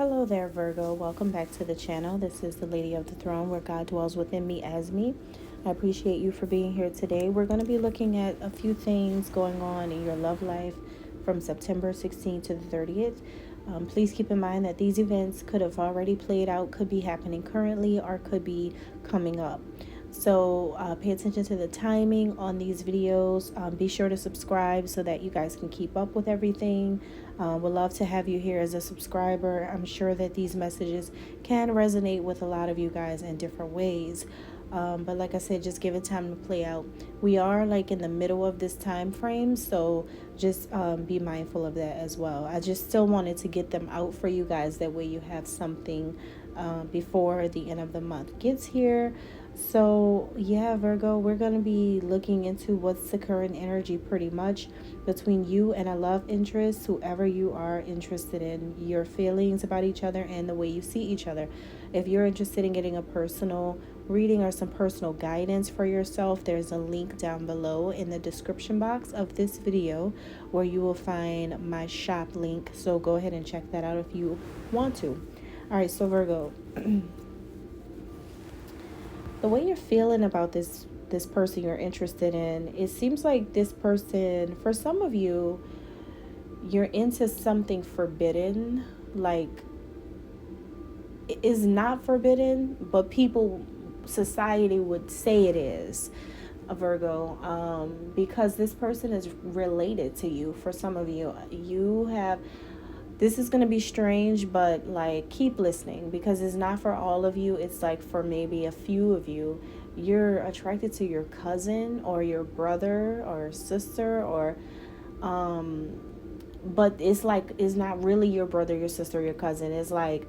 Hello there, Virgo. Welcome back to the channel. This is the Lady of the Throne, where God dwells within me as me. I appreciate you for being here today. We're going to be looking at a few things going on in your love life from September 16th to the 30th. Please keep in mind that these events could have already played out, could be happening currently, or could be coming up. So pay attention to the timing on these videos. Be sure to subscribe so that you guys can keep up with everything. Would love to have you here as a subscriber. I'm sure that these messages can resonate with a lot of you guys in different ways. But like I said, just give it time to play out. We are like in the middle of this time frame, so just be mindful of that as well. I just still wanted to get them out for you guys. That way you have something before the end of the month gets here. So yeah, Virgo, we're going to be looking into what's the current energy pretty much between you and a love interest, whoever you are interested in, your feelings about each other and the way you see each other. If you're interested in getting a personal reading or some personal guidance for yourself, there's a link down below in the description box of this video where you will find my shop link. So go ahead and check that out if you want to. All right, so Virgo, the way you're feeling about this person you're interested in, it seems like this person, for some of you, you're into something forbidden. Like, it is not forbidden, but society would say it is, a Virgo, because this person is related to you. For some of you, this is going to be strange, but like, keep listening, because it's not for all of you. It's like for maybe a few of you. You're attracted to your cousin or your brother or sister, or but it's like, it's not really your brother, your sister, your cousin. It's like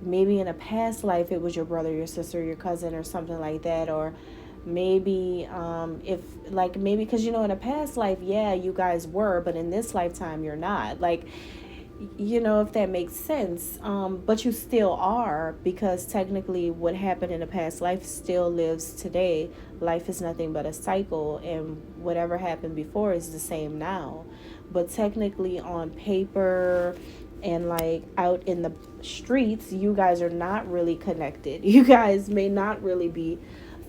maybe in a past life it was your brother, your sister, your cousin, or something like that. Or maybe if like, maybe because in a past life, yeah, you guys were, but in this lifetime you're not. Like, if that makes sense. But you still are, because technically what happened in a past life still lives today. Life is nothing but a cycle, and whatever happened before is the same now. But technically, on paper and like out in the streets, you guys are not really connected. You guys may not really be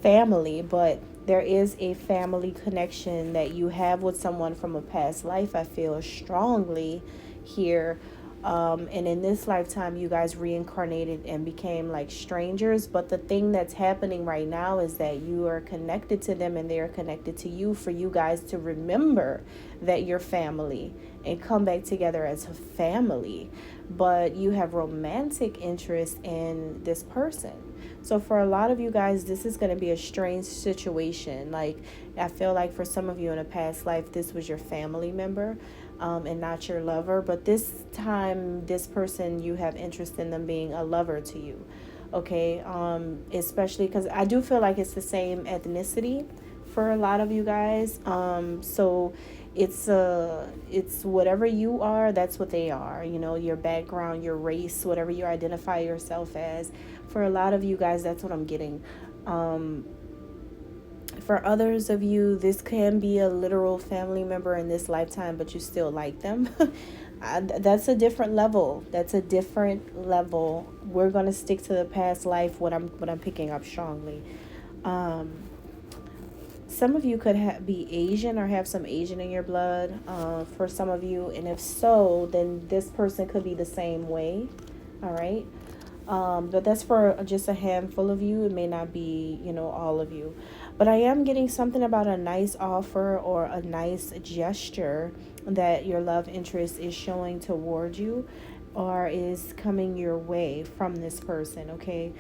family, but there is a family connection that you have with someone from a past life. I feel strongly here. And in this lifetime, you guys reincarnated and became like strangers. But the thing that's happening right now is that you are connected to them and they are connected to you, for you guys to remember that you're family and come back together as a family. But you have romantic interest in this person. So for a lot of you guys, this is going to be a strange situation. Like, I feel like for some of you in a past life, this was your family member, and not your lover. But this time, this person, you have interest in them being a lover to you. Okay. Especially because I do feel like it's the same ethnicity for a lot of you guys. So it's whatever you are, that's what they are. Your background, your race, whatever you identify yourself as. For a lot of you guys, that's what I'm getting. For others of you, this can be a literal family member in this lifetime, but you still like them. That's a different level. We're going to stick to the past life, what I'm picking up strongly. Some of you could be Asian or have some Asian in your blood, for some of you. And if so, then this person could be the same way. All right. But that's for just a handful of you. It may not be, all of you. But I am getting something about a nice offer or a nice gesture that your love interest is showing toward you, or is coming your way from this person, okay?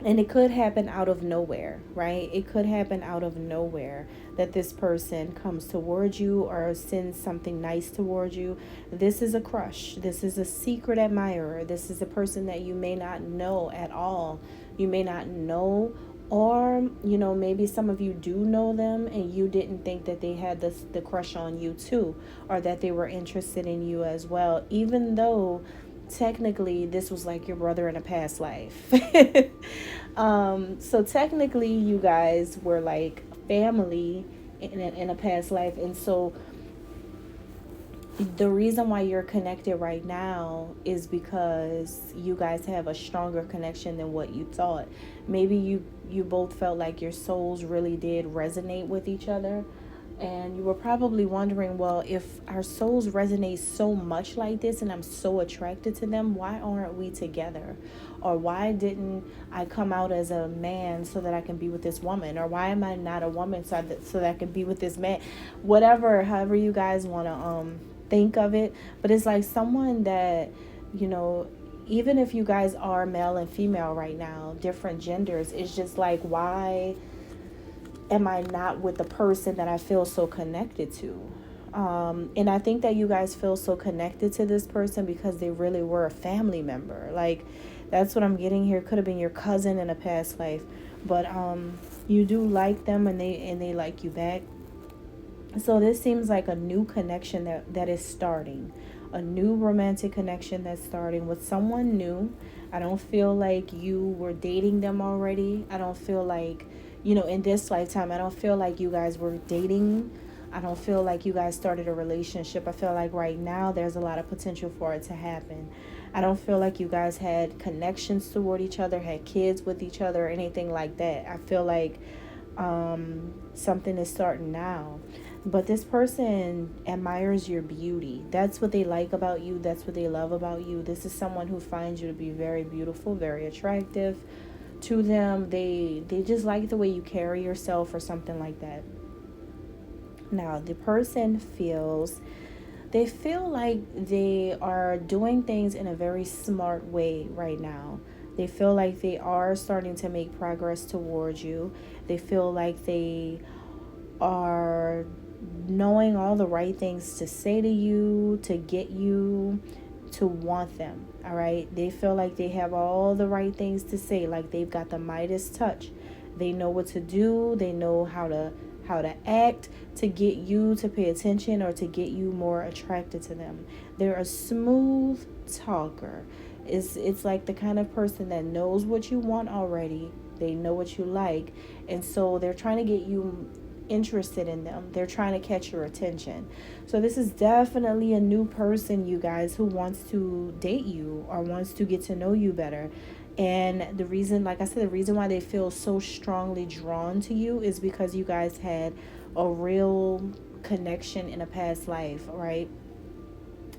And it could happen out of nowhere, right? It could happen out of nowhere that this person comes towards you or sends something nice towards you. This is a crush. This is a secret admirer. This is a person that you may not know at all. You may not know, or, maybe some of you do know them and you didn't think that they had the crush on you too, or that they were interested in you as well, even though technically this was like your brother in a past life. So technically you guys were like family in a past life. And so the reason why you're connected right now is because you guys have a stronger connection than what you thought. Maybe you both felt like your souls really did resonate with each other, and you were probably wondering, well, if our souls resonate so much like this and I'm so attracted to them, why aren't we together? Or why didn't I come out as a man so that I can be with this woman? Or why am I not a woman so that I can be with this man? Whatever, however you guys want to think of it. But it's like someone that, you know, even if you guys are male and female right now, different genders, it's just like, why am I not with the person that I feel so connected to? And I think that you guys feel so connected to this person because they really were a family member. Like, that's what I'm getting here. Could have been your cousin in a past life, but you do like them, and they like you back. So this seems like a new connection that is starting, a new romantic connection that's starting with someone new. I don't feel like you were dating them already. I don't feel like, in this lifetime, I don't feel like you guys were dating. I don't feel like you guys started a relationship. I feel like right now there's a lot of potential for it to happen. I don't feel like you guys had connections toward each other, had kids with each other, or anything like that. I feel like something is starting now. But this person admires your beauty. That's what they like about you. That's what they love about you. This is someone who finds you to be very beautiful, very attractive to them. They just like the way you carry yourself or something like that. Now, the person they feel like they are doing things in a very smart way right now. They feel like they are starting to make progress towards you. They feel like they are knowing all the right things to say to you, to get you to want them. All right. They feel like they have all the right things to say, like they've got the Midas touch. They know what to do. They know how to act to get you to pay attention or to get you more attracted to them. They're a smooth talker. It's like the kind of person that knows what you want already. They know what you like, and so they're trying to get you interested in them. They're trying to catch your attention. So this is definitely a new person, you guys, who wants to date you or wants to get to know you better. And the reason, like I said, the reason why they feel so strongly drawn to you is because you guys had a real connection in a past life, right?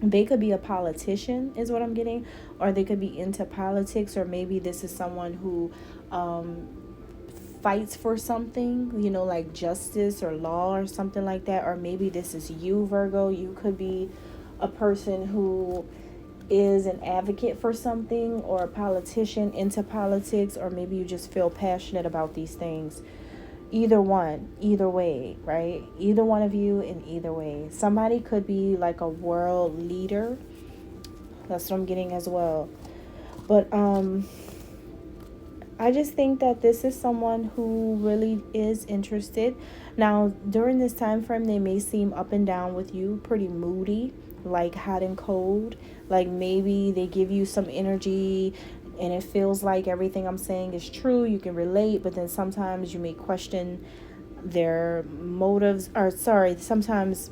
They could be a politician, is what I'm getting, or they could be into politics, or maybe this is someone who fights for something, like justice or law or something like that. Or maybe this is you, Virgo. You could be a person who is an advocate for something, or a politician into politics, or maybe you just feel passionate about these things. Either one, either way, right? Either one of you in either way. Somebody could be like a world leader. That's what I'm getting as well. But I just think that this is someone who really is interested. Now, during this time frame, they may seem up and down with you, pretty moody, like hot and cold. Like maybe they give you some energy and it feels like everything I'm saying is true. You can relate, but then sometimes you may question their motives. Or sorry, sometimes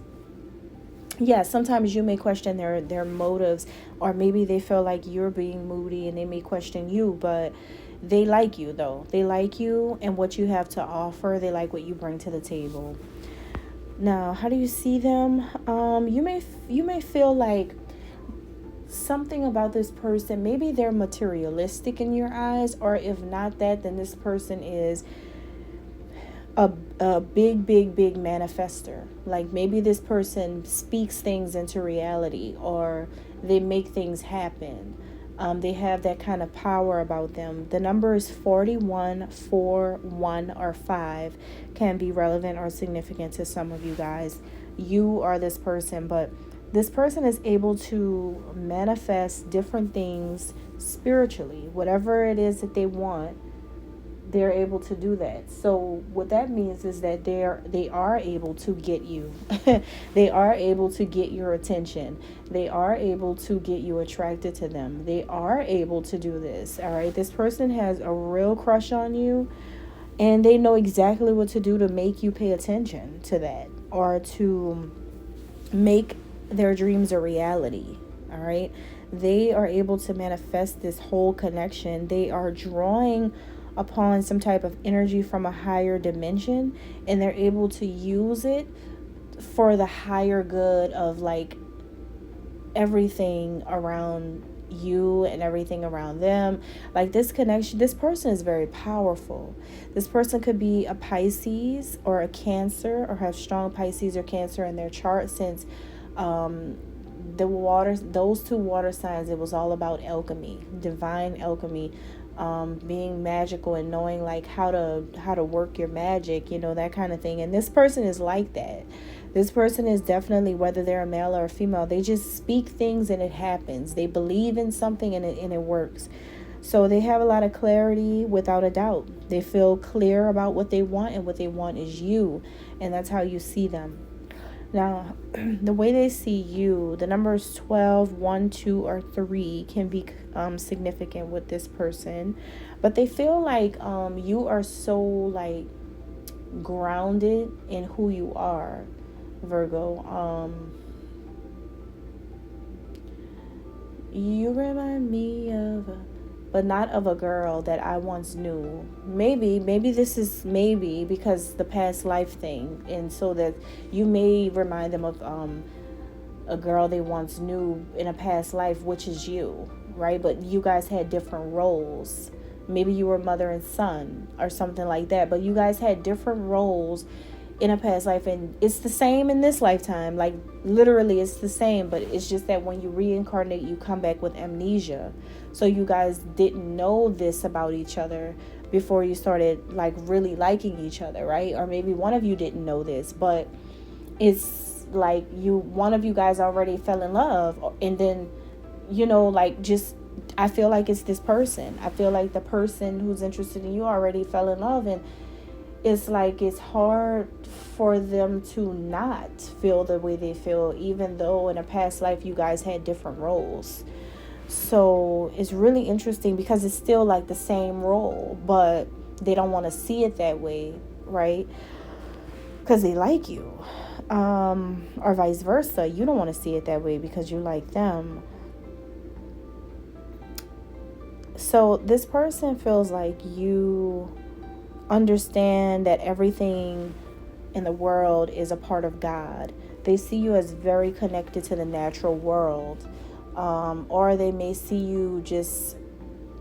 you may question their motives, or maybe they feel like you're being moody and they may question you, but they like you though. They like you and what you have to offer. They like what you bring to the table. Now, how do you see them? You may feel like something about this person, maybe they're materialistic in your eyes, or if not that, then this person is a big manifester. Like maybe this person speaks things into reality, or they make things happen. They have that kind of power about them. The numbers 41, 4, 1, or 5 can be relevant or significant to some of you guys. You are this person, but this person is able to manifest different things spiritually. Whatever it is that they want, they're able to do that. So what that means is that they are able to get you. They are able to get your attention. They are able to get you attracted to them. They are able to do this. All right. This person has a real crush on you, and they know exactly what to do to make you pay attention to that, or to make their dreams are reality. All right. They are able to manifest this whole connection. They are drawing upon some type of energy from a higher dimension, and they're able to use it for the higher good of like everything around you and everything around them. Like this connection, this person is very powerful. This person could be a Pisces or a Cancer, or have strong Pisces or Cancer in their chart, since the waters, those two water signs, it was all about alchemy, divine alchemy, being magical and knowing like how to work your magic, that kind of thing. And this person is like that. This person is definitely, whether they're a male or a female, they just speak things and it happens. They believe in something and it works. So they have a lot of clarity without a doubt. They feel clear about what they want, and what they want is you. And that's how you see them. Now, the way they see you, the numbers 12, 1, 2, or 3 can be significant with this person. But they feel like you are so like grounded in who you are, Virgo. You remind me of but not of a girl that I once knew. Maybe this is maybe because the past life thing, and so that you may remind them of a girl they once knew in a past life, which is you, right? But you guys had different roles. Maybe you were mother and son or something like that, but you guys had different roles in a past life, and it's the same in this lifetime. Like literally it's the same, but it's just that when you reincarnate, you come back with amnesia. So you guys didn't know this about each other before you started like really liking each other, right? Or maybe one of you didn't know this, but it's like one of you guys already fell in love, and then like just I feel like it's this person. I feel like the person who's interested in you already fell in love, and it's like it's hard for them to not feel the way they feel, even though in a past life you guys had different roles. So it's really interesting because it's still like the same role, but they don't want to see it that way, right? Because they like you. Or vice versa. You don't want to see it that way because you like them. So this person feels like you understand that everything in the world is a part of God. They see you as very connected to the natural world. Or they may see you just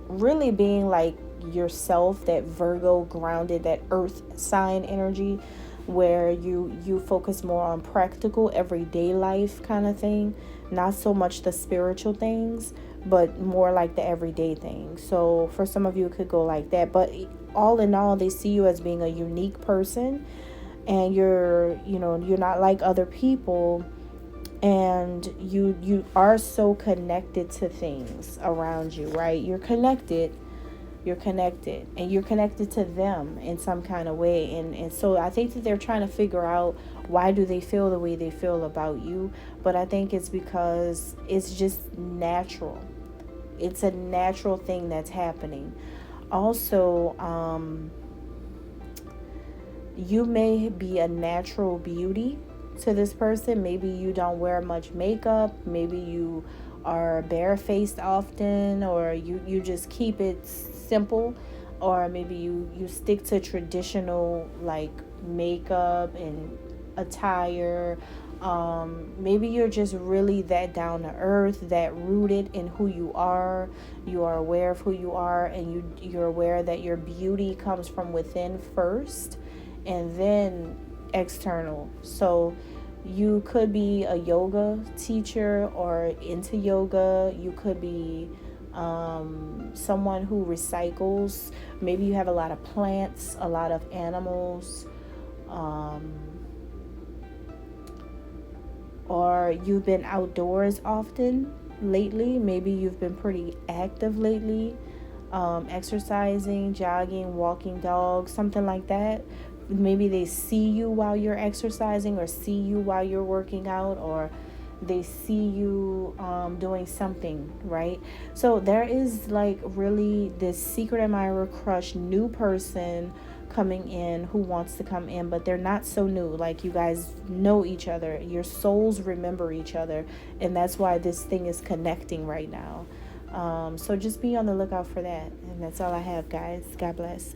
really being like yourself, that Virgo grounded, that earth sign energy, where you focus more on practical everyday life kind of thing, not so much the spiritual things, but more like the everyday things. So for some of you it could go like that, but all in all, they see you as being a unique person, and you're not like other people, and you are so connected to things around you, right? You're connected, and you're connected to them in some kind of way, and so I think that they're trying to figure out why do they feel the way they feel about you. But I think it's because it's just natural. It's a natural thing that's happening. Also, you may be a natural beauty to this person. Maybe you don't wear much makeup. Maybe you are barefaced often, or you just keep it simple, or maybe you stick to traditional like makeup and attire. Maybe you're just really that down to earth, that rooted in who you are. You are aware of who you are, and you're aware that your beauty comes from within first and then external. So you could be a yoga teacher or into yoga. You could be someone who recycles. Maybe you have a lot of plants, a lot of animals, or you've been outdoors often lately. Maybe you've been pretty active lately, exercising, jogging, walking dogs, something like that. Maybe they see you while you're exercising, or see you while you're working out, or they see you doing something, right? So there is like really this secret admirer crush new person coming in who wants to come in, but they're not so new. Like, you guys know each other, your souls remember each other, and that's why this thing is connecting right now. So just be on the lookout for that. And that's all I have, guys. God bless.